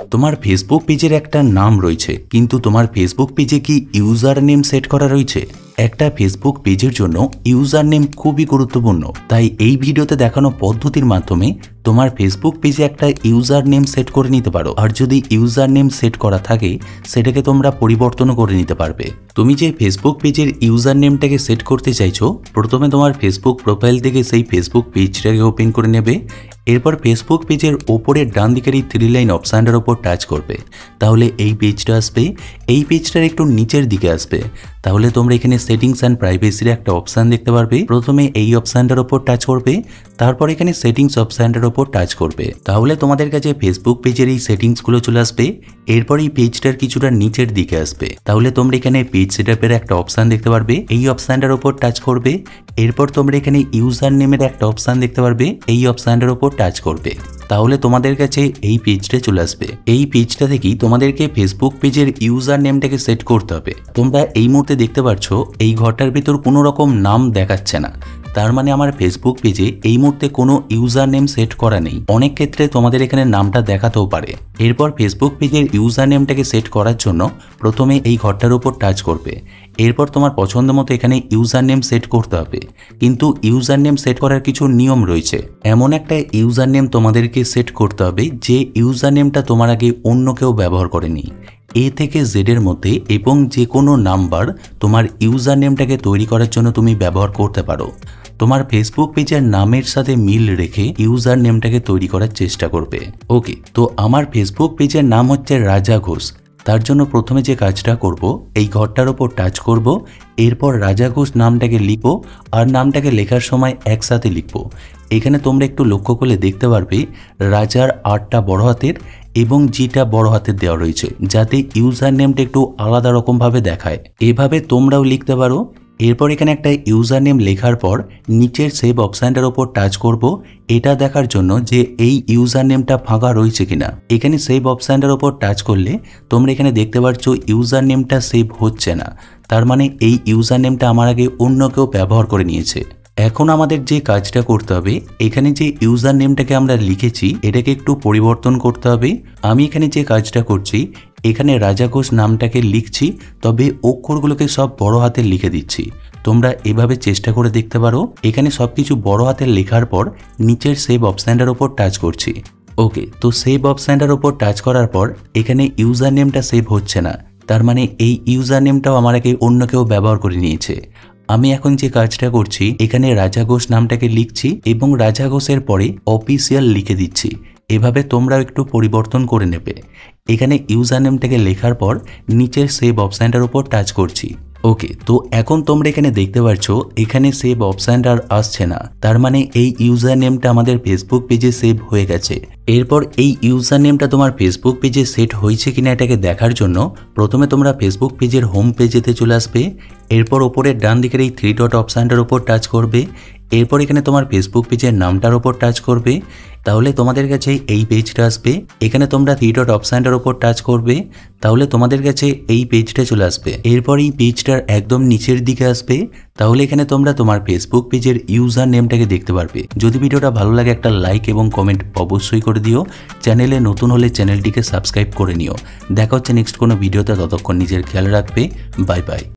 তোমার ফেসবুক পেজের একটা নাম রয়েছে, কিন্তু তোমার ফেসবুক পেজে কি ইউজার নেম সেট করা রয়েছে? একটা ফেসবুক পেজের জন্য ইউজার নেম খুবই গুরুত্বপূর্ণ। তাই এই ভিডিওতে দেখানো পদ্ধতির মাধ্যমে তোমার ফেসবুক পেজে একটা ইউজার নেম সেট করে নিতে পারো। আর যদি ইউজার নেম সেট করা থাকে সেটাকে তোমরা পরিবর্তনও করে নিতে পারবে। তুমি যে ফেসবুক পেজের ইউজার নেমটাকে সেট করতে চাইছো, প্রথমে তোমার ফেসবুক প্রোফাইল থেকে সেই ফেসবুক পেজটাকে ওপেন করে নেবে। এরপর ফেসবুক পেজের ওপরের ডান দিকের এই 3 লাইন অপশানটার ওপর টাচ করবে, তাহলে এই পেজটা আসবে। এই পেজটার একটু নিচের দিকে আসবে, তাহলে তোমরা এখানে সেটিংস অ্যান্ড প্রাইভেসির একটা অপশান দেখতে পারবে। প্রথমে এই অপশানটার ওপর টাচ করবে, তারপর এখানে সেটিংস অপশানটার ওপর টাচ করবে, তাহলে তোমাদের কাছে ফেসবুক পেজের এই সেটিংসগুলো চলে আসবে। এরপর এই পেজটার কিছুটা নিচের দিকে আসবে, তাহলে তোমরা এখানে পেজ সেটআপের একটা অপশান দেখতে পারবে। এই অপশানটার ওপর টাচ করবে। এরপর তোমরা এখানে ইউজার নেমের একটা অপশান দেখতে পারবে, এই অপশানটার ওপর টাচ করবে, তাহলে তোমাদের কাছে এই পেজটা চলে আসবে। এই পেজটা থেকেই তোমাদেরকে ফেসবুক পেজের ইউজার নেমটাকে সেট করতে হবে। তোমরা এই মুহূর্তে দেখতে পাচ্ছ এই ঘরটার ভিতর কোনো রকম নাম দেখাচ্ছে না, তার মানে আমার ফেসবুক পেজে এই মুহূর্তে কোনো ইউজার নেম সেট করা নেই। অনেক ক্ষেত্রে তোমাদের এখানে নামটা দেখাতেও পারে। এরপর ফেসবুক পেজের ইউজার নেমটাকে সেট করার জন্য প্রথমে এই ঘরটার উপর টাচ করবে। এরপর তোমার পছন্দ মতো এখানে ইউজার নেম সেট করতে হবে, কিন্তু ইউজার নেম সেট করার কিছু নিয়ম রয়েছে। এমন একটা ইউজার নেম তোমাদেরকে সেট করতে হবে যে ইউজার নেমটা তোমার আগে অন্য কেউ ব্যবহার করেনি। A থেকে Z এর মধ্যে এবং যে কোনো নাম্বার তোমার ইউজার নেমটাকে তৈরি করার জন্য তুমি ব্যবহার করতে পারো। তোমার ফেসবুক পেজের নামের সাথে মিল রেখে ইউজার নেমটাকে তৈরি করার চেষ্টা করবে। ওকে, তো আমার ফেসবুক পেজের নাম হচ্ছে রাজা ঘোষ। তার জন্য প্রথমে যে কাজটা করব, এই ঘরটার ওপর টাচ করব। এরপর রাজা ঘোষ নামটাকে লিখবো, আর নামটাকে লেখার সময় একসাথে লিখবো। এখানে তোমরা একটু লক্ষ্য করলে দেখতে পারবে রাজার আরটা বড় হাতের এবং জিটা বড় হাতের দেওয়া রয়েছে, যাতে ইউজার নেমটা একটু আলাদা রকমভাবে দেখায়। এভাবে তোমরাও লিখতে পারো। এরপর এখানে একটা ইউজার নেম লেখার পর নিচের সেভ অপশানটার ওপর টাচ করব, এটা দেখার জন্য যে এই ইউজার নেমটা ফাঁকা রয়েছে কিনা। এখানে সেভ অপশানটার ওপর টাচ করলে তোমরা এখানে দেখতে পাচ্ছ ইউজার নেমটা সেভ হচ্ছে না, তার মানে এই ইউজার নেমটা আমার আগে অন্য কেউ ব্যবহার করে নিয়েছে। এখন আমাদের যে কাজটা করতে হবে, এখানে যে ইউজার নেমটাকে আমরা লিখেছি এটাকে একটু পরিবর্তন করতে হবে। আমি এখানে যে কাজটা করছি, এখানে রাজা ঘোষ নামটাকে লিখছি, তবে অক্ষরগুলোকে সব বড় হাতে লিখে দিচ্ছি। তোমরা এভাবে চেষ্টা করে দেখতে পারো। এখানে সবকিছু বড় হাতে লেখার পর নিচের সেভ অপশানটার ওপর টাচ করছি। ওকে, তো সেভ অপশানটার ওপর টাচ করার পর এখানে ইউজার নেমটা সেভ হচ্ছে না, তার মানে এই ইউজার নেমটাও আমার আগে অন্য কেউ ব্যবহার করে নিয়েছে। আমি এখন যে কাজটা করছি, এখানে রাজা ঘোষ নামটাকে লিখছি এবং রাজা ঘোষের পরে অফিসিয়াল লিখে দিচ্ছি। এভাবে তোমরাও একটু পরিবর্তন করে নেবে। এখানে ইউজার নেমটাকে লেখার পর নিচের সেভ অপশানটার উপর টাচ করছি। ওকে, তো এখন তোমরা এখানে দেখতে পাচ্ছ এখানে সেভ অপশানটা আর আসছে না, তার মানে এই ইউজার নেমটা আমাদের ফেসবুক পেজে সেভ হয়ে গেছে। এরপর এই ইউজার নেমটা তোমার ফেসবুক পেজে সেট হয়েছে কিনা এটাকে দেখার জন্য প্রথমে তোমরা ফেসবুক পেজের হোম পেজেতে চলে আসবে। এরপর ওপরের ডান দিকের এই 3 ডট অপশানটার উপর টাচ করবে। এরপর এখানে তোমার ফেসবুক পেজের নামটার উপর টাচ করবে, তাহলে তোমাদের কাছে এই পেজটা আসবে। এখানে তোমরা 3 ডট অপশানটার উপর টাচ করবে, তাহলে তোমাদের কাছে এই পেজটা চলে আসবে। এরপর এই পেজটার একদম নিচের দিকে আসবে, তাহলে এখানে তোমরা তোমার ফেসবুক পেজের ইউজার নেমটাকে দেখতে পারবে। যদি ভিডিওটা ভালো লাগে একটা লাইক এবং কমেন্ট অবশ্যই করে দিও। চ্যানেলে নতুন হলে চ্যানেলটিকে সাবস্ক্রাইব করে নিও। দেখা হচ্ছে নেক্সট কোনো ভিডিওতে, ততক্ষণ নিজের খেয়াল রাখবে। Bye bye.